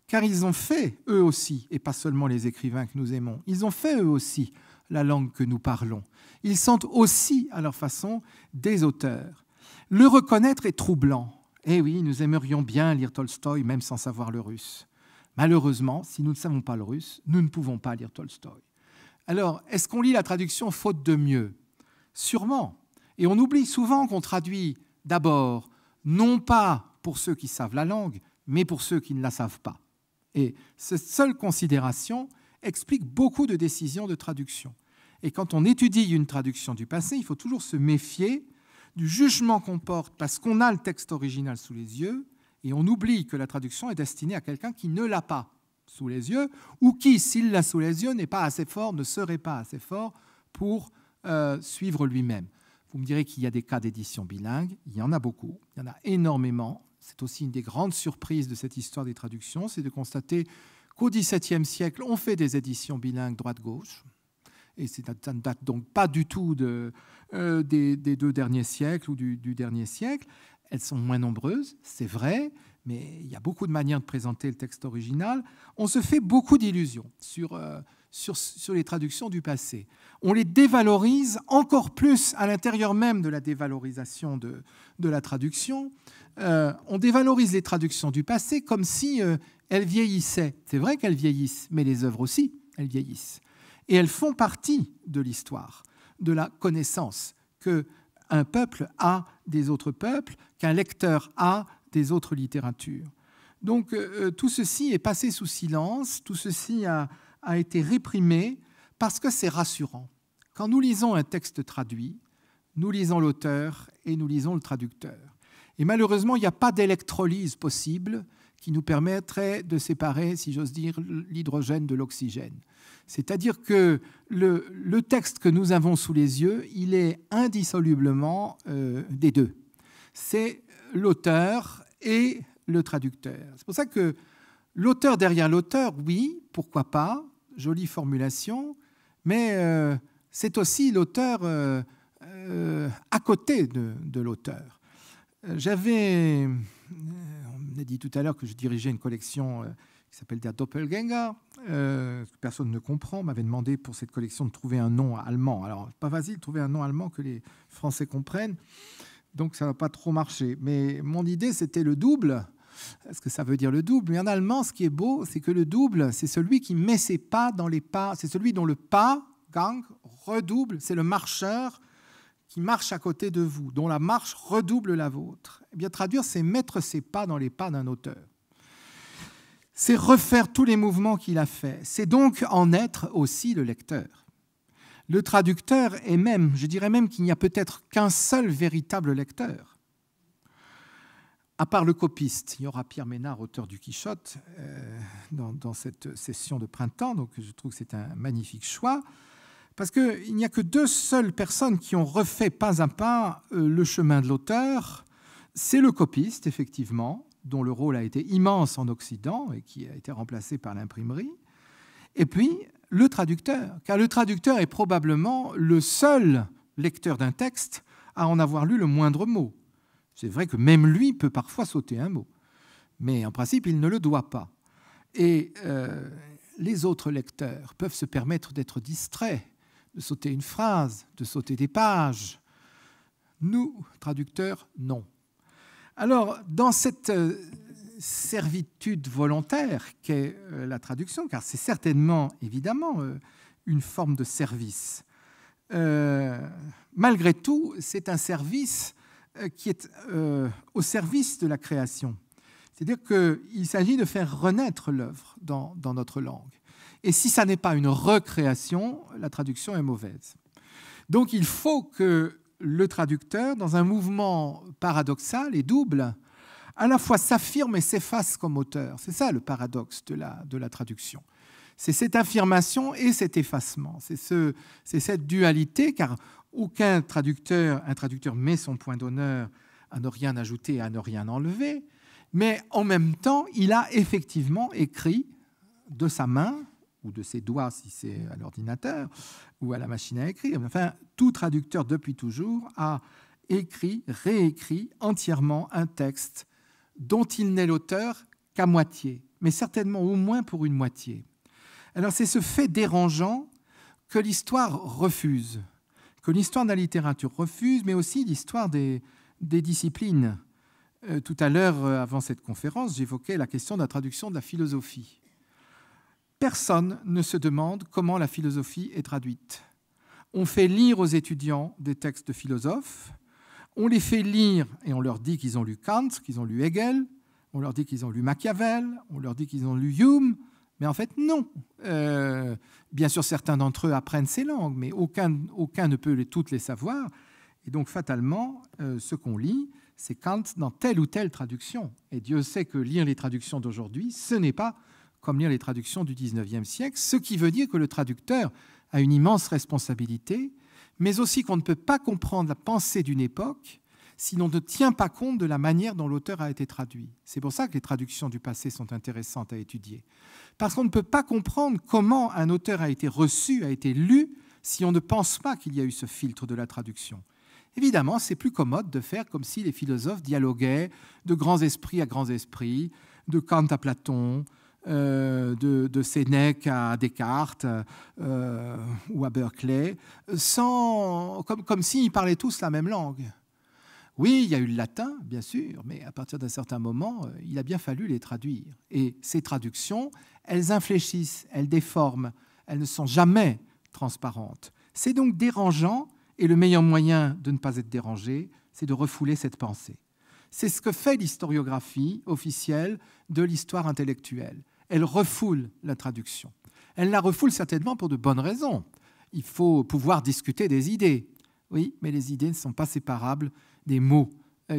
Car ils ont fait, eux aussi, et pas seulement les écrivains que nous aimons, ils ont fait, eux aussi, la langue que nous parlons. Ils sont aussi, à leur façon, des auteurs. Le reconnaître est troublant. Eh oui, nous aimerions bien lire Tolstoï, même sans savoir le russe. Malheureusement, si nous ne savons pas le russe, nous ne pouvons pas lire Tolstoï. Alors, est-ce qu'on lit la traduction faute de mieux ? Sûrement. Et on oublie souvent qu'on traduit d'abord, non pas pour ceux qui savent la langue, mais pour ceux qui ne la savent pas. Et cette seule considération explique beaucoup de décisions de traduction. Et quand on étudie une traduction du passé, il faut toujours se méfier du jugement qu'on porte parce qu'on a le texte original sous les yeux et on oublie que la traduction est destinée à quelqu'un qui ne l'a pas sous les yeux ou qui, s'il l'a sous les yeux, n'est pas assez fort, ne serait pas assez fort pour suivre lui-même. Vous me direz qu'il y a des cas d'édition bilingue, il y en a beaucoup, il y en a énormément. C'est aussi une des grandes surprises de cette histoire des traductions, c'est de constater qu'au XVIIe siècle, on fait des éditions bilingues droite-gauche. Et ça ne date donc pas du tout des 2 derniers siècles ou du dernier siècle. Elles sont moins nombreuses, c'est vrai, mais il y a beaucoup de manières de présenter le texte original. On se fait beaucoup d'illusions sur les traductions du passé. On les dévalorise encore plus à l'intérieur même de la dévalorisation de la traduction. On dévalorise les traductions du passé comme si elles vieillissaient. C'est vrai qu'elles vieillissent, mais les œuvres aussi, elles vieillissent. Et elles font partie de l'histoire, de la connaissance qu'un peuple a des autres peuples, qu'un lecteur a des autres littératures. Donc tout ceci est passé sous silence, tout ceci a été réprimé parce que c'est rassurant. Quand nous lisons un texte traduit, nous lisons l'auteur et nous lisons le traducteur. Et malheureusement, il n'y a pas d'électrolyse possible qui nous permettrait de séparer, si j'ose dire, l'hydrogène de l'oxygène. C'est-à-dire que le texte que nous avons sous les yeux, il est indissolublement des deux. C'est l'auteur et le traducteur. C'est pour ça que L'auteur derrière l'auteur, oui, pourquoi pas, jolie formulation, mais c'est aussi l'auteur à côté de l'auteur. On a dit tout à l'heure que je dirigeais une collection qui s'appelle Der Doppelgänger, que personne ne comprend. On m'avait demandé pour cette collection de trouver un nom allemand. Alors, pas facile de trouver un nom allemand que les Français comprennent, donc ça ne va pas trop marcher. Mais mon idée, c'était le double. Est-ce que ça veut dire le double? Mais en allemand, ce qui est beau, c'est que le double, c'est celui qui met ses pas dans les pas. C'est celui dont le pas, gang, redouble. C'est le marcheur qui marche à côté de vous, dont la marche redouble la vôtre. Eh bien, traduire, c'est mettre ses pas dans les pas d'un auteur. C'est refaire tous les mouvements qu'il a faits. C'est donc en être aussi le lecteur. Le traducteur est même, je dirais même qu'il n'y a peut-être qu'un seul véritable lecteur. À part le copiste, il y aura Pierre Ménard, auteur du Quichotte, dans cette session de printemps, donc je trouve que c'est un magnifique choix, parce qu'il n'y a que deux seules personnes qui ont refait pas à pas le chemin de l'auteur. C'est le copiste, effectivement, dont le rôle a été immense en Occident et qui a été remplacé par l'imprimerie, et puis le traducteur, car le traducteur est probablement le seul lecteur d'un texte à en avoir lu le moindre mot. C'est vrai que même lui peut parfois sauter un mot, mais en principe, il ne le doit pas. Et les autres lecteurs peuvent se permettre d'être distraits, de sauter une phrase, de sauter des pages. Nous, traducteurs, non. Alors, dans cette servitude volontaire qu'est la traduction, car c'est certainement, évidemment, une forme de service, malgré tout, c'est un service qui est au service de la création. C'est-à-dire qu'il s'agit de faire renaître l'œuvre dans notre langue. Et si ça n'est pas une recréation, la traduction est mauvaise. Donc il faut que le traducteur, dans un mouvement paradoxal et double, à la fois s'affirme et s'efface comme auteur. C'est ça le paradoxe de la traduction. C'est cette affirmation et cet effacement. C'est cette dualité, car aucun traducteur, un traducteur met son point d'honneur à ne rien ajouter et à ne rien enlever, mais en même temps, il a effectivement écrit de sa main, ou de ses doigts si c'est à l'ordinateur, ou à la machine à écrire. Enfin, tout traducteur depuis toujours a écrit, réécrit entièrement un texte dont il n'est l'auteur qu'à moitié, mais certainement au moins pour une moitié. Alors c'est ce fait dérangeant que l'histoire refuse, que l'histoire de la littérature refuse, mais aussi l'histoire des disciplines. Tout à l'heure, avant cette conférence, j'évoquais la question de la traduction de la philosophie. Personne ne se demande comment la philosophie est traduite. On fait lire aux étudiants des textes de philosophes, on les fait lire et on leur dit qu'ils ont lu Kant, qu'ils ont lu Hegel, on leur dit qu'ils ont lu Machiavel, on leur dit qu'ils ont lu Hume, mais en fait non. Bien sûr, certains d'entre eux apprennent ces langues, mais aucun ne peut toutes les savoir. Et donc fatalement, ce qu'on lit, c'est Kant dans telle ou telle traduction. Et Dieu sait que lire les traductions d'aujourd'hui, ce n'est pas comme lire les traductions du XIXe siècle, ce qui veut dire que le traducteur a une immense responsabilité, mais aussi qu'on ne peut pas comprendre la pensée d'une époque si l'on ne tient pas compte de la manière dont l'auteur a été traduit. C'est pour ça que les traductions du passé sont intéressantes à étudier. Parce qu'on ne peut pas comprendre comment un auteur a été reçu, a été lu, si on ne pense pas qu'il y a eu ce filtre de la traduction. Évidemment, c'est plus commode de faire comme si les philosophes dialoguaient de grands esprits à grands esprits, de Kant à Platon, de Sénèque à Descartes ou à Berkeley, comme s'ils parlaient tous la même langue. Oui, il y a eu le latin, bien sûr, mais à partir d'un certain moment, il a bien fallu les traduire. Et ces traductions, elles infléchissent, elles déforment, elles ne sont jamais transparentes. C'est donc dérangeant, et le meilleur moyen de ne pas être dérangé, c'est de refouler cette pensée. C'est ce que fait l'historiographie officielle de l'histoire intellectuelle. Elle refoule la traduction. Elle la refoule certainement pour de bonnes raisons. Il faut pouvoir discuter des idées. Oui, mais les idées ne sont pas séparables des mots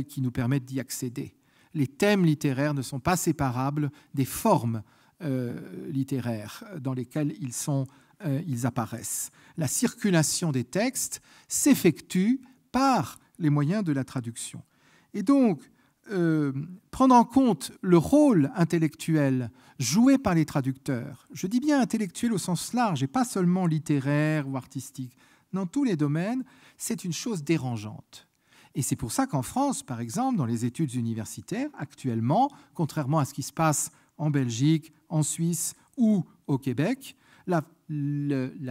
qui nous permettent d'y accéder. Les thèmes littéraires ne sont pas séparables des formes littéraires dans lesquelles ils apparaissent. La circulation des textes s'effectue par les moyens de la traduction. Et donc, prendre en compte le rôle intellectuel joué par les traducteurs. Je dis bien intellectuel au sens large et pas seulement littéraire ou artistique. Dans tous les domaines, c'est une chose dérangeante. Et c'est pour ça qu'en France, par exemple, dans les études universitaires, actuellement, contrairement à ce qui se passe en Belgique, en Suisse ou au Québec, la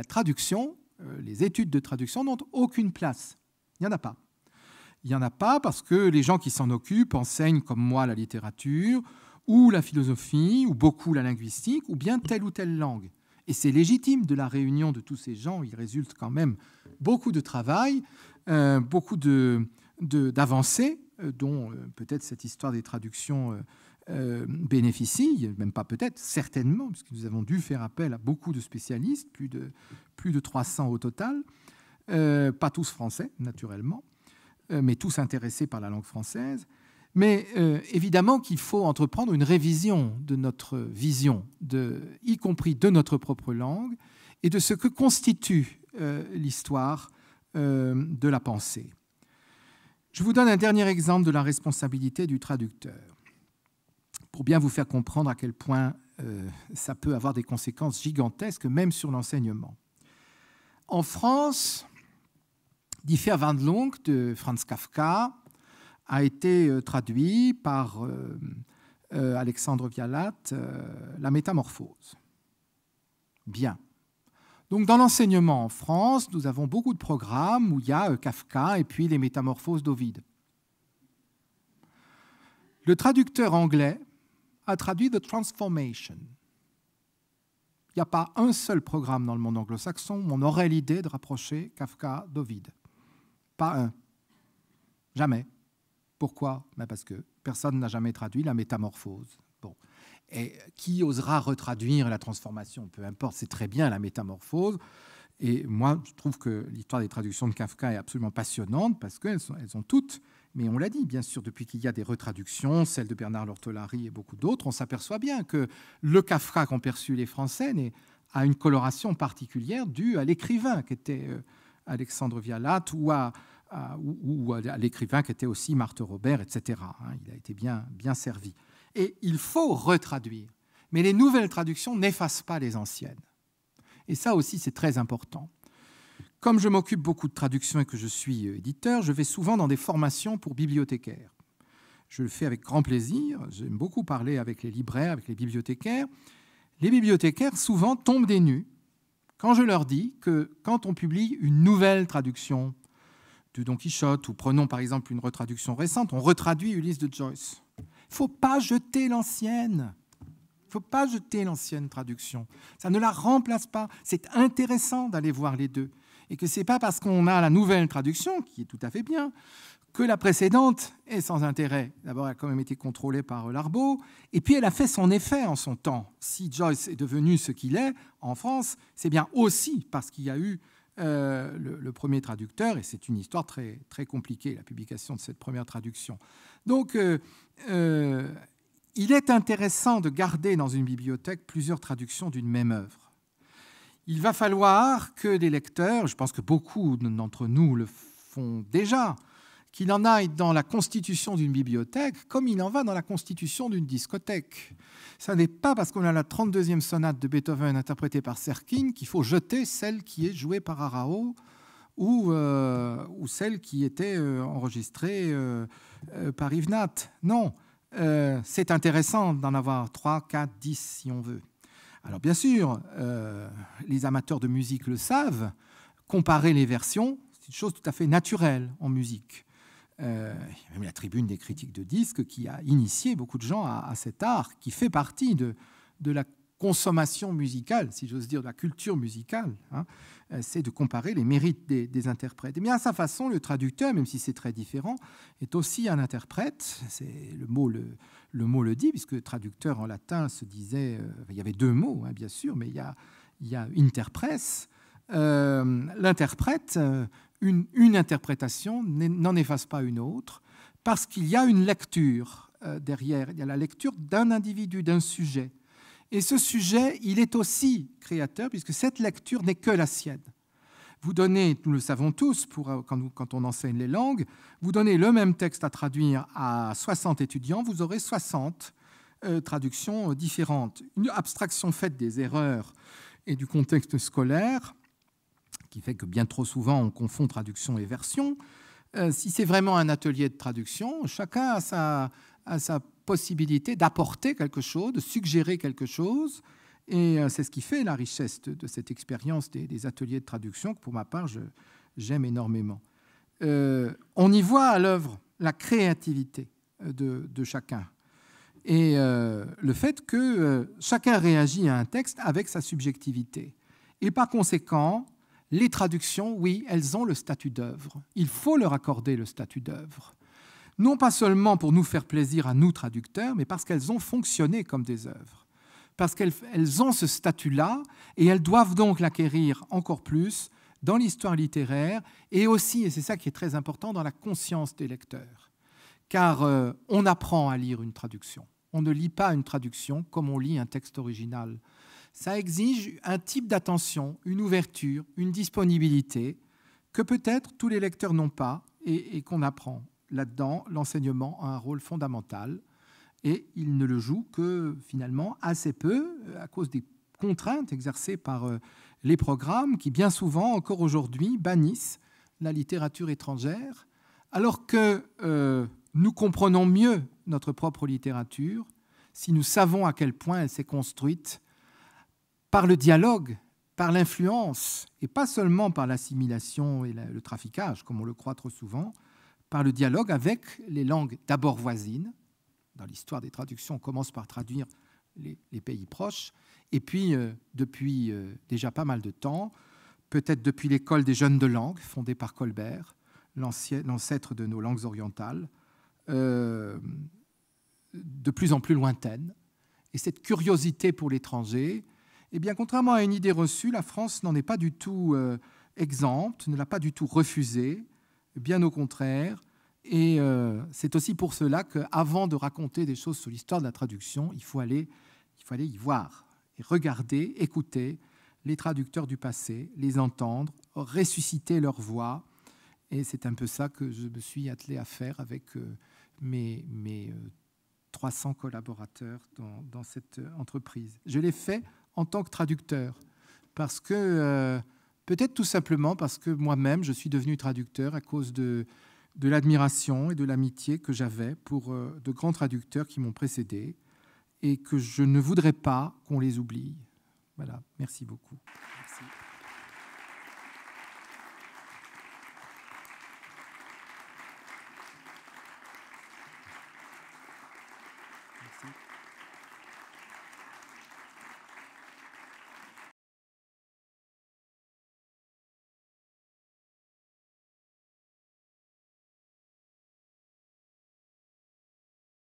traduction, les études de traduction n'ont aucune place. Il n'y en a pas. Il n'y en a pas parce que les gens qui s'en occupent enseignent, comme moi, la littérature, ou la philosophie, ou beaucoup la linguistique, ou bien telle ou telle langue. Et c'est légitime de la réunion de tous ces gens. Il résulte quand même beaucoup de travail, beaucoup d'avancées, dont peut-être cette histoire des traductions bénéficie, même pas peut-être, certainement, puisque nous avons dû faire appel à beaucoup de spécialistes, plus de 300 au total, pas tous français, naturellement, mais tous intéressés par la langue française. Mais évidemment qu'il faut entreprendre une révision de notre vision, y compris de notre propre langue, et de ce que constitue l'histoire de la pensée. Je vous donne un dernier exemple de la responsabilité du traducteur, pour bien vous faire comprendre à quel point ça peut avoir des conséquences gigantesques, même sur l'enseignement. En France, Die Verwandlung de Franz Kafka a été traduit par Alexandre Vialat, La Métamorphose. Bien. Donc, dans l'enseignement en France, nous avons beaucoup de programmes où il y a Kafka et puis les Métamorphoses d'Ovide. Le traducteur anglais a traduit The Transformation. Il n'y a pas un seul programme dans le monde anglo-saxon où on aurait l'idée de rapprocher Kafka d'Ovide. Pas un. Jamais. Pourquoi? Parce que personne n'a jamais traduit la Métamorphose. Bon. Et qui osera retraduire la transformation? Peu importe, c'est très bien la Métamorphose. Et moi, je trouve que l'histoire des traductions de Kafka est absolument passionnante parce qu'elles ont toutes, mais on l'a dit, bien sûr, depuis qu'il y a des retraductions, celle de Bernard Lortolari et beaucoup d'autres, on s'aperçoit bien que le Kafka qu'ont perçu les Français a une coloration particulière due à l'écrivain qui était Alexandre Vialat ou à l'écrivain qui était aussi Marthe Robert, etc. Il a été bien servi. Et il faut retraduire. Mais les nouvelles traductions n'effacent pas les anciennes. Et ça aussi, c'est très important. Comme je m'occupe beaucoup de traduction et que je suis éditeur, je vais souvent dans des formations pour bibliothécaires. Je le fais avec grand plaisir. J'aime beaucoup parler avec les libraires, avec les bibliothécaires. Les bibliothécaires, souvent, tombent des nues quand je leur dis que quand on publie une nouvelle traduction de Don Quichotte, ou prenons par exemple une retraduction récente, on retraduit Ulysse de Joyce. Il ne faut pas jeter l'ancienne. Il ne faut pas jeter l'ancienne traduction. Ça ne la remplace pas. C'est intéressant d'aller voir les deux. Et que ce n'est pas parce qu'on a la nouvelle traduction, qui est tout à fait bien, que la précédente est sans intérêt. D'abord, elle a quand même été contrôlée par Larbaud, et puis elle a fait son effet en son temps. Si Joyce est devenu ce qu'il est en France, c'est bien aussi parce qu'il y a eu le premier traducteur, et c'est une histoire très, très compliquée, la publication de cette première traduction. Donc, il est intéressant de garder dans une bibliothèque plusieurs traductions d'une même œuvre. Il va falloir que les lecteurs, je pense que beaucoup d'entre nous le font déjà, qu'il en aille dans la constitution d'une bibliothèque comme il en va dans la constitution d'une discothèque. Ça n'est pas parce qu'on a la 32e sonate de Beethoven interprétée par Serkin qu'il faut jeter celle qui est jouée par Arao ou celle qui était enregistrée par Yves Nat. Non, c'est intéressant d'en avoir 3, 4, 10 si on veut. Alors bien sûr, les amateurs de musique le savent, comparer les versions, c'est une chose tout à fait naturelle en musique. Il y a même la tribune des critiques de disques qui a initié beaucoup de gens à cet art, qui fait partie de la consommation musicale, si j'ose dire, de la culture musicale. C'est de comparer les mérites des interprètes. Et bien à sa façon, le traducteur, même si c'est très différent, est aussi un interprète. Le mot le dit, puisque traducteur en latin se disait... il y avait deux mots, bien sûr, mais il y a interprète. L'interprète... Une interprétation n'en efface pas une autre, parce qu'il y a une lecture derrière. Il y a la lecture d'un individu, d'un sujet. Et ce sujet, il est aussi créateur, puisque cette lecture n'est que la sienne. Vous donnez, nous le savons tous, quand on enseigne les langues, vous donnez le même texte à traduire à 60 étudiants, vous aurez 60 traductions différentes. Une abstraction faite des erreurs et du contexte scolaire, qui fait que bien trop souvent on confond traduction et version. Si c'est vraiment un atelier de traduction, chacun a sa possibilité d'apporter quelque chose, de suggérer quelque chose, et c'est ce qui fait la richesse de cette expérience des ateliers de traduction, que pour ma part, j'aime énormément. On y voit à l'œuvre la créativité de chacun, et le fait que chacun réagit à un texte avec sa subjectivité. Et par conséquent, les traductions, oui, elles ont le statut d'œuvre. Il faut leur accorder le statut d'œuvre. Non pas seulement pour nous faire plaisir à nous traducteurs, mais parce qu'elles ont fonctionné comme des œuvres. Parce qu'elles ont ce statut-là, et elles doivent donc l'acquérir encore plus dans l'histoire littéraire, et aussi, et c'est ça qui est très important, dans la conscience des lecteurs. Car on apprend à lire une traduction. On ne lit pas une traduction comme on lit un texte original. Ça exige un type d'attention, une ouverture, une disponibilité que peut-être tous les lecteurs n'ont pas et qu'on apprend. Là-dedans, l'enseignement a un rôle fondamental et il ne le joue que finalement assez peu à cause des contraintes exercées par les programmes qui bien souvent, encore aujourd'hui, bannissent la littérature étrangère alors que nous comprenons mieux notre propre littérature si nous savons à quel point elle s'est construite par le dialogue, par l'influence, et pas seulement par l'assimilation et le traficage, comme on le croit trop souvent, par le dialogue avec les langues d'abord voisines. Dans l'histoire des traductions, on commence par traduire les pays proches, et puis, depuis déjà pas mal de temps, peut-être depuis l'école des jeunes de langue, fondée par Colbert, l'ancêtre de nos langues orientales, de plus en plus lointaines. Et cette curiosité pour l'étranger, eh bien, contrairement à une idée reçue, la France n'en est pas du tout exempte, ne l'a pas du tout refusée, bien au contraire. Et c'est aussi pour cela qu'avant de raconter des choses sur l'histoire de la traduction, il faut aller y voir, et regarder, écouter les traducteurs du passé, les entendre, ressusciter leur voix. Et c'est un peu ça que je me suis attelé à faire avec mes 300 collaborateurs dans cette entreprise. Je l'ai fait en tant que traducteur, parce que, peut-être tout simplement parce que moi-même, je suis devenu traducteur à cause de l'admiration et de l'amitié que j'avais pour de grands traducteurs qui m'ont précédé et que je ne voudrais pas qu'on les oublie. Voilà, merci beaucoup.